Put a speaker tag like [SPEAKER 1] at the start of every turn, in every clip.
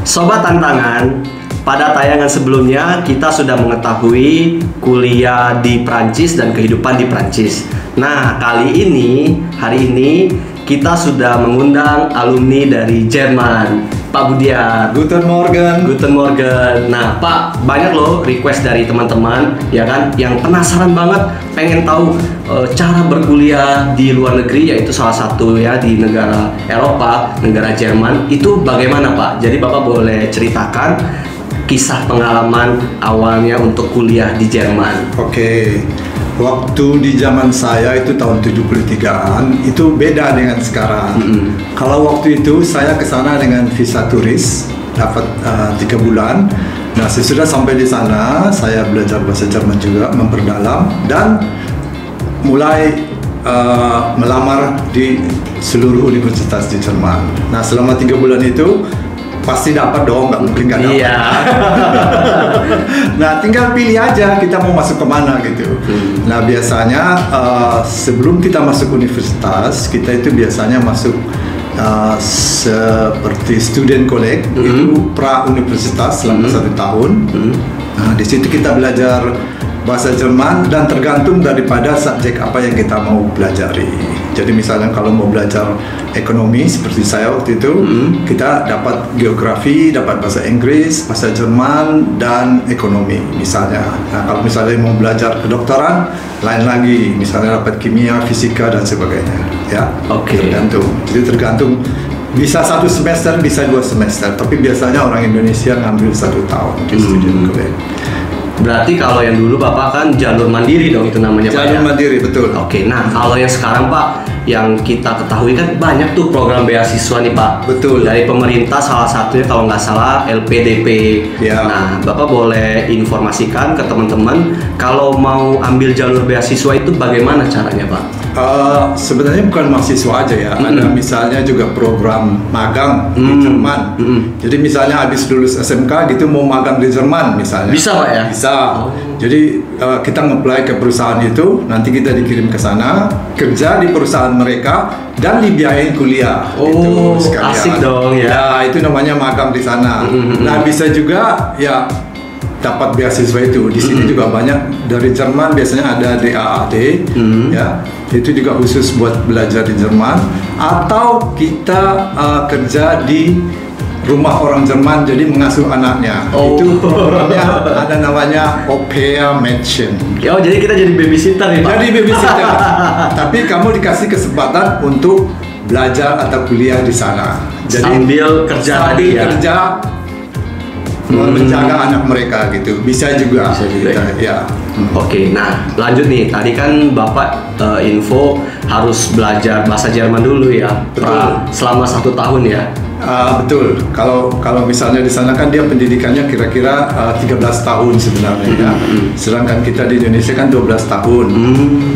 [SPEAKER 1] Sobat Tantangan, pada tayangan sebelumnya kita sudah mengetahui kuliah di Prancis dan kehidupan di Prancis. Nah, hari ini kita sudah mengundang alumni dari Jerman, Pak Budiar.
[SPEAKER 2] Guten Morgen.
[SPEAKER 1] Guten Morgen. Nah, Pak, banyak loh request dari teman-teman, ya kan, yang penasaran banget, pengen tahu cara berkuliah di luar negeri, yaitu salah satu ya di negara Eropa, negara Jerman. Itu bagaimana, Pak? Jadi Bapak boleh ceritakan kisah pengalaman awalnya untuk kuliah di Jerman.
[SPEAKER 2] Oke. Waktu di zaman saya itu tahun 73-an, itu beda dengan sekarang. Kalau waktu itu saya ke sana dengan visa turis, dapat 3 bulan. Nah, sesudah sampai di sana, saya belajar bahasa Jerman juga, memperdalam, dan mulai melamar di seluruh universitas di Jerman. Nah, selama 3 bulan itu pasti dapat dong, nggak mungkin nggak dapat.
[SPEAKER 1] Iya.
[SPEAKER 2] Nah, tinggal pilih aja kita mau masuk kemana gitu. Nah, biasanya sebelum kita masuk universitas, kita itu biasanya masuk seperti student college, itu pra universitas selama 1 tahun. Nah, di situ kita belajar bahasa Jerman dan tergantung daripada subjek apa yang kita mau pelajari. Jadi misalnya kalau mau belajar ekonomi seperti saya waktu itu, kita dapat geografi, dapat bahasa Inggris, bahasa Jerman, dan ekonomi misalnya. Nah, kalau misalnya mau belajar kedokteran, lain lagi, misalnya dapat kimia, fisika, dan sebagainya. Ya, tergantung. Jadi tergantung. Bisa 1 semester, bisa 2 semester, tapi biasanya orang Indonesia ngambil 1 tahun di student college.
[SPEAKER 1] Berarti kalau yang dulu Bapak kan jalur mandiri dong itu namanya, Pak, ya?
[SPEAKER 2] Jalur mandiri, betul.
[SPEAKER 1] Oke, nah kalau yang sekarang, Pak, yang kita ketahui kan banyak tuh program beasiswa nih, Pak.
[SPEAKER 2] Betul.
[SPEAKER 1] Dari pemerintah, salah satunya kalau nggak salah LPDP.
[SPEAKER 2] Ya.
[SPEAKER 1] Nah, Bapak boleh informasikan ke teman-teman kalau mau ambil jalur beasiswa itu bagaimana caranya, Pak?
[SPEAKER 2] Sebenarnya bukan mahasiswa aja ya, ada misalnya juga program magang di Jerman. Jadi misalnya habis lulus SMK gitu mau magang di Jerman misalnya.
[SPEAKER 1] Bisa, Pak, ya?
[SPEAKER 2] Bisa. Jadi kita nge-apply ke perusahaan itu, nanti kita dikirim ke sana, kerja di perusahaan mereka dan dibiayain kuliah.
[SPEAKER 1] Oh,
[SPEAKER 2] itu sekalian.
[SPEAKER 1] asik dong ya.
[SPEAKER 2] Ya, itu namanya magang di sana. Nah, bisa juga ya dapat beasiswa itu. Di sini juga banyak dari Jerman, biasanya ada DAAD, ya. Itu juga khusus buat belajar di Jerman, atau kita kerja di rumah orang Jerman, jadi mengasuh anaknya. Itu programnya ada namanya Au Pair Mädchen.
[SPEAKER 1] Oh, jadi kita jadi babysitter nih, Pak?
[SPEAKER 2] Jadi babysitter. Tapi kamu dikasih kesempatan untuk belajar atau kuliah di sana. Jadi
[SPEAKER 1] sambil kerja
[SPEAKER 2] menjaga anak mereka gitu. Bisa juga. Ya.
[SPEAKER 1] Oke, nah lanjut nih. Tadi kan Bapak info harus belajar bahasa Jerman dulu ya. Selama 1 tahun ya.
[SPEAKER 2] Betul. Kalau misalnya di sana kan dia pendidikannya kira-kira 13 tahun sebenarnya ya. Sedangkan kita di Indonesia kan 12 tahun.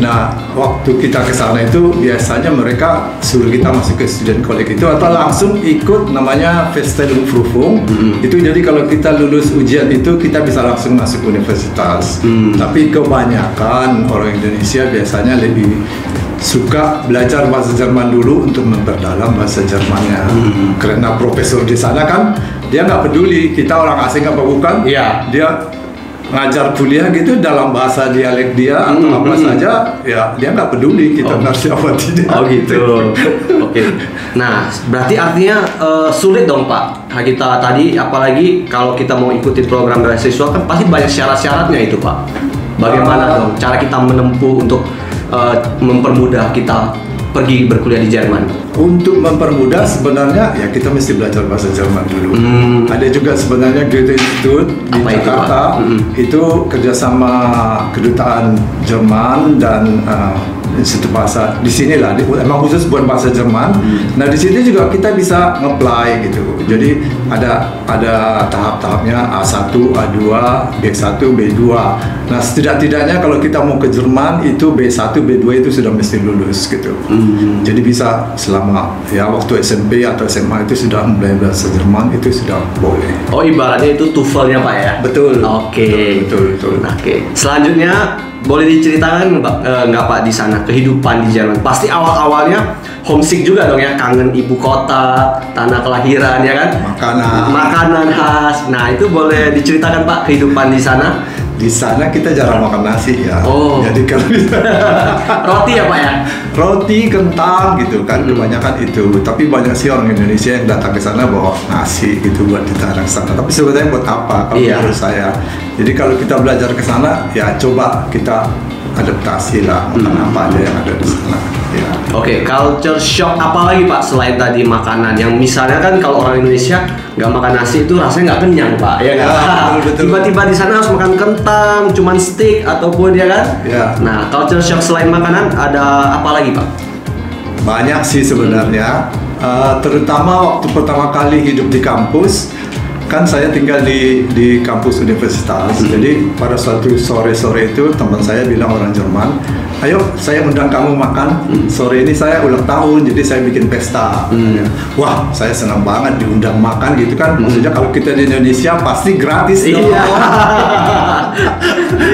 [SPEAKER 2] Nah, waktu kita ke sana itu biasanya mereka suruh kita masuk ke student college itu atau langsung ikut namanya Feststellungsprüfung. Itu jadi kalau kita lulus ujian itu kita bisa langsung masuk universitas. Tapi kebanyakan orang Indonesia biasanya lebih suka belajar bahasa Jerman dulu untuk memperdalam bahasa Jermannya. Karena profesor di sana kan dia nggak peduli kita orang asing apa bukan.
[SPEAKER 1] Iya.
[SPEAKER 2] Dia ngajar kuliah gitu dalam bahasa dialek dia atau apa saja, ya dia nggak peduli kita ngerti apa tidak.
[SPEAKER 1] Oh gitu. Oke. Nah, berarti artinya sulit dong, Pak. Kita tadi apalagi kalau kita mau ikuti program beasiswa kan pasti banyak syarat-syaratnya itu, Pak. Bagaimana dong cara kita menempuh untuk mempermudah kita pergi berkuliah di Jerman?
[SPEAKER 2] Untuk mempermudah sebenarnya ya kita mesti belajar bahasa Jerman dulu. Ada juga sebenarnya Goethe Institute di Jakarta, itu kerjasama kedutaan Jerman dan Institut Bahasa di sini lah, emang khusus buat bahasa Jerman. Nah, di sini juga kita bisa nge-apply gitu. Jadi ada tahap-tahapnya A1, A2, B1, B2. Nah, setidak-tidaknya kalau kita mau ke Jerman itu B1, B2 itu sudah mesti lulus gitu. Jadi bisa selama ya waktu SMP atau SMA itu sudah mulai bahasa Jerman itu sudah boleh.
[SPEAKER 1] Oh, ibaratnya itu TOEFL-nya, Pak, ya?
[SPEAKER 2] Betul.
[SPEAKER 1] Oke.
[SPEAKER 2] Betul.
[SPEAKER 1] Oke. Selanjutnya boleh diceritakan nggak Pak di sana kehidupan di Jerman? Pasti awal-awalnya homesick juga dong ya, kangen ibu kota, tanah kelahiran ya kan? Makanan khas. Nah, itu boleh diceritakan Pak kehidupan di sana?
[SPEAKER 2] Di sana kita jarang makan nasi ya. Jadi kalau
[SPEAKER 1] roti ya Pak ya?
[SPEAKER 2] Roti, kentang gitu kan, kebanyakan itu. Tapi banyak sih orang Indonesia yang datang ke sana bawa nasi gitu buat ditaruh sana. Tapi sebenarnya buat apa kalau menurut saya? Jadi kalau kita belajar ke sana, ya coba kita adaptasi lah makan apa aja yang ada di sana. Ya.
[SPEAKER 1] Oke, culture shock apa lagi Pak selain tadi makanan? Yang misalnya kan kalau orang Indonesia nggak makan nasi itu rasanya nggak kenyang Pak, ya nggak? Tiba-tiba di sana harus makan kentang, cuman steak ataupun ya kan?
[SPEAKER 2] Ya.
[SPEAKER 1] Nah, culture shock selain makanan ada apa lagi Pak?
[SPEAKER 2] Banyak sih sebenarnya, terutama waktu pertama kali hidup di kampus. Kan saya tinggal di kampus universitas, jadi pada suatu sore-sore itu teman saya bilang, orang Jerman, ayo saya undang kamu makan, sore ini saya ulang tahun, jadi saya bikin pesta. Wah, saya senang banget diundang makan gitu kan, maksudnya kalau kita di Indonesia pasti gratis dong.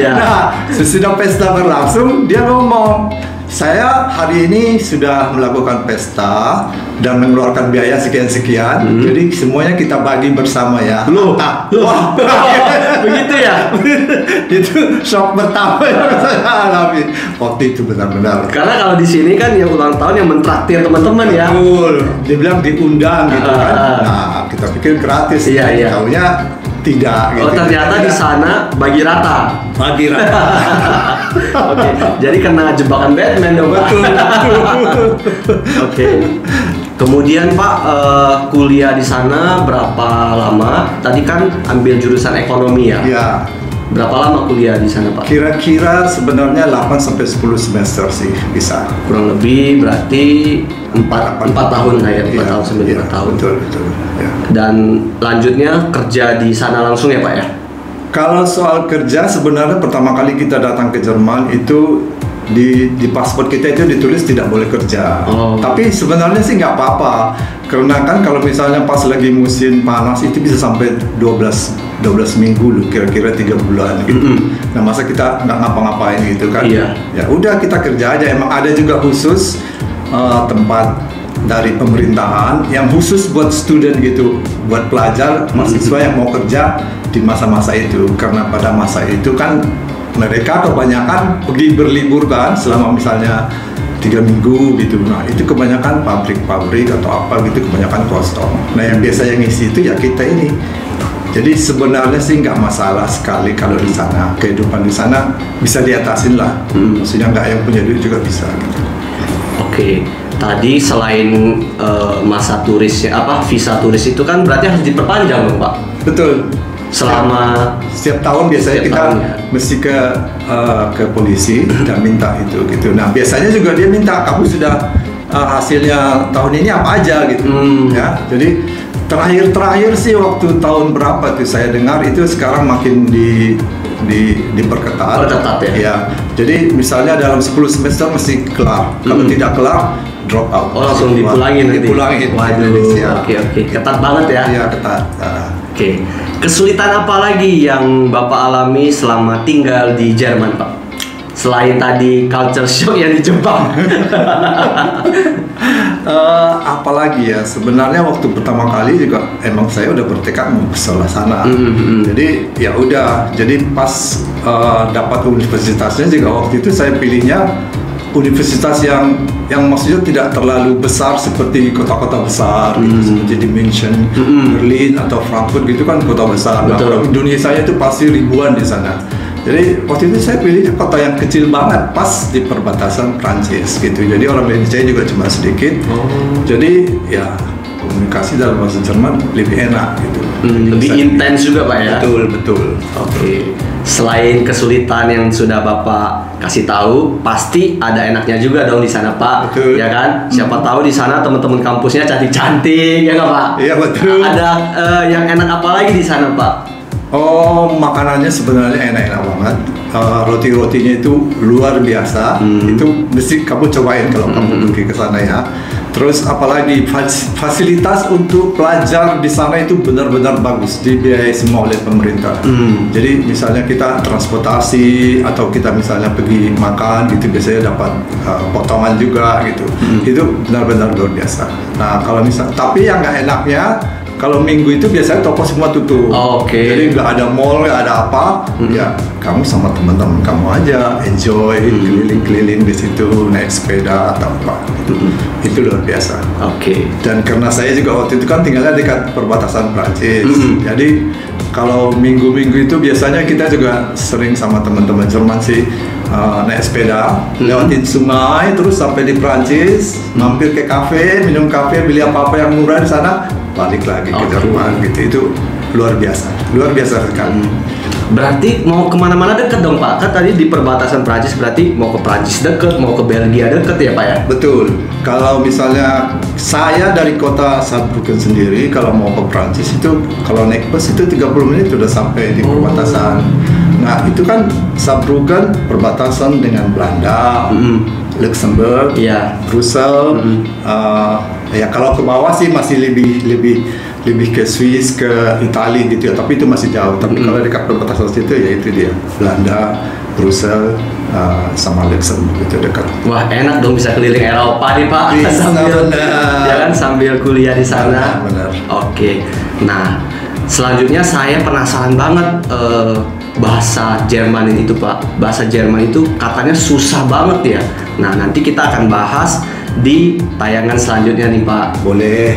[SPEAKER 2] Nah, sesudah pesta berlangsung, dia ngomong, saya hari ini sudah melakukan pesta dan mengeluarkan biaya sekian-sekian, jadi semuanya kita bagi bersama ya.
[SPEAKER 1] Wah, begitu ya?
[SPEAKER 2] Itu shock pertama yang saya alami waktu itu benar-benar.
[SPEAKER 1] Karena kalau di sini kan yang ulang tahun yang mentraktir teman-teman ya.
[SPEAKER 2] Betul, dia bilang diundang gitu kan. Nah, kita pikir gratis, taunya tidak.
[SPEAKER 1] Oh, gitu. Ternyata di sana bagi rata. Oke, jadi kena jebakan Batman dong.
[SPEAKER 2] Betul.
[SPEAKER 1] Oke. Kemudian Pak, kuliah di sana berapa lama? Tadi kan ambil jurusan ekonomi ya?
[SPEAKER 2] Iya.
[SPEAKER 1] Berapa lama kuliah di sana Pak?
[SPEAKER 2] Kira-kira sebenarnya 8 sampai 10 semester sih bisa.
[SPEAKER 1] Kurang lebih berarti 4 tahun lah ya, 4 tahun sampai 5 tahun.
[SPEAKER 2] Betul. Ya.
[SPEAKER 1] Dan lanjutnya kerja di sana langsung ya Pak ya?
[SPEAKER 2] Kalau soal kerja, sebenarnya pertama kali kita datang ke Jerman itu di paspor kita itu ditulis tidak boleh kerja. Tapi sebenarnya sih nggak apa-apa, karena kan kalau misalnya pas lagi musim panas itu bisa sampai 12 minggu loh, kira-kira 3 bulan gitu. Nah, masa kita nggak ngapa-ngapain gitu kan? Ya udah, kita kerja aja. Emang ada juga khusus tempat dari pemerintahan yang khusus buat student gitu, buat pelajar, mahasiswa yang mau kerja di masa-masa itu. Karena pada masa itu kan mereka kebanyakan pergi berlibur kan, selama misalnya 3 minggu gitu. Nah, itu kebanyakan pabrik-pabrik atau apa gitu, kebanyakan kosong. Nah, yang biasa yang ngisi itu ya kita ini. Jadi sebenarnya sih nggak masalah sekali kalau di sana. Kehidupan di sana bisa diatasin lah. Maksudnya nggak yang punya duit juga bisa gitu.
[SPEAKER 1] Oke. Tadi selain masa turisnya, visa turis itu kan berarti harus diperpanjang dong Pak?
[SPEAKER 2] Betul.
[SPEAKER 1] Selama
[SPEAKER 2] setiap tahun biasanya kita mesti ke polisi dan minta itu gitu. Nah, biasanya juga dia minta kamu sudah hasilnya tahun ini apa aja gitu. Ya. Jadi terakhir sih waktu tahun berapa tuh saya dengar itu sekarang makin diperketat. Ya. Jadi misalnya dalam 10 semester mesti kelar. Kalau tidak kelar, drop out.
[SPEAKER 1] Langsung dipulangin.
[SPEAKER 2] Waduh.
[SPEAKER 1] Oke. Ketat banget ya?
[SPEAKER 2] Iya, ketat.
[SPEAKER 1] Oke. Kesulitan apa lagi yang Bapak alami selama tinggal di Jerman, Pak? Selain tadi culture shock yang di Jepang.
[SPEAKER 2] Apalagi ya, sebenarnya waktu pertama kali juga emang saya udah bertekad mau ke sekolah sana. Jadi ya udah, jadi pas dapat universitasnya juga waktu itu saya pilihnya universitas yang maksudnya tidak terlalu besar seperti kota-kota besar gitu, seperti di München, Berlin atau Frankfurt gitu kan kota besar. Nah, kalau Indonesia itu pasti ribuan di sana. Jadi waktu itu saya pilih kota yang kecil banget, pas di perbatasan Prancis gitu. Jadi orang Indonesia juga cuma sedikit. Jadi ya komunikasi dalam bahasa Jerman lebih enak gitu.
[SPEAKER 1] Lebih intens juga Pak ya?
[SPEAKER 2] Betul.
[SPEAKER 1] Oke. Selain kesulitan yang sudah Bapak kasih tahu, pasti ada enaknya juga dong di sana Pak.
[SPEAKER 2] Betul.
[SPEAKER 1] Ya kan? Siapa tahu di sana teman-teman kampusnya cantik-cantik, ya nggak Pak?
[SPEAKER 2] Iya betul.
[SPEAKER 1] Ada yang enak apa lagi di sana Pak?
[SPEAKER 2] Oh, makanannya sebenarnya enak-enak banget. Roti-rotinya itu luar biasa. Itu mesti kamu cobain kalau kamu pergi ke sana ya. Terus apalagi fasilitas untuk pelajar di sana itu benar-benar bagus, dibiayai semua oleh pemerintah. Jadi misalnya kita transportasi atau kita misalnya pergi makan gitu biasanya dapat potongan juga gitu. Itu benar-benar luar biasa. Nah kalau tapi yang nggak enaknya kalau minggu itu biasanya toko semua tutup. Jadi nggak ada mall, nggak ada apa. Ya kamu sama teman-teman kamu aja enjoy keliling-keliling di situ naik sepeda atau apa. Itu luar biasa. Dan karena saya juga waktu itu kan tinggalnya dekat perbatasan Prancis. Jadi kalau minggu-minggu itu biasanya kita juga sering sama teman-teman Jerman sih naik sepeda, lewatin sungai, terus sampai di Prancis, mampir ke kafe, minum kafe, beli apa-apa yang murah di sana, balik lagi ke Jerman gitu. Itu luar biasa sekali.
[SPEAKER 1] Berarti mau kemana-mana deket dong Pak? Kan tadi di perbatasan Prancis, berarti mau ke Prancis deket, mau ke Belgia deket ya Pak ya?
[SPEAKER 2] Betul. Kalau misalnya saya dari kota Saarbrücken sendiri, kalau mau ke Prancis itu kalau naik bus itu 30 menit sudah sampai di perbatasan. Nah itu kan Saarbrücken perbatasan dengan Belanda, Luxembourg, Brussel. Ya kalau ke bawah sih masih lebih ke Swiss, ke Italia gitu ya, tapi itu masih jauh. Tapi kalau dekat perbatasan situ ya itu dia Belanda, Brussel, sama Luxembourg itu dekat.
[SPEAKER 1] Wah enak dong bisa keliling Eropa nih Pak, sambil kuliah di sana.
[SPEAKER 2] Benar.
[SPEAKER 1] Nah selanjutnya saya penasaran banget bahasa Jerman itu Pak. Bahasa Jerman itu katanya susah banget ya. Nah nanti kita akan bahas di tayangan selanjutnya nih Pak.
[SPEAKER 2] Boleh.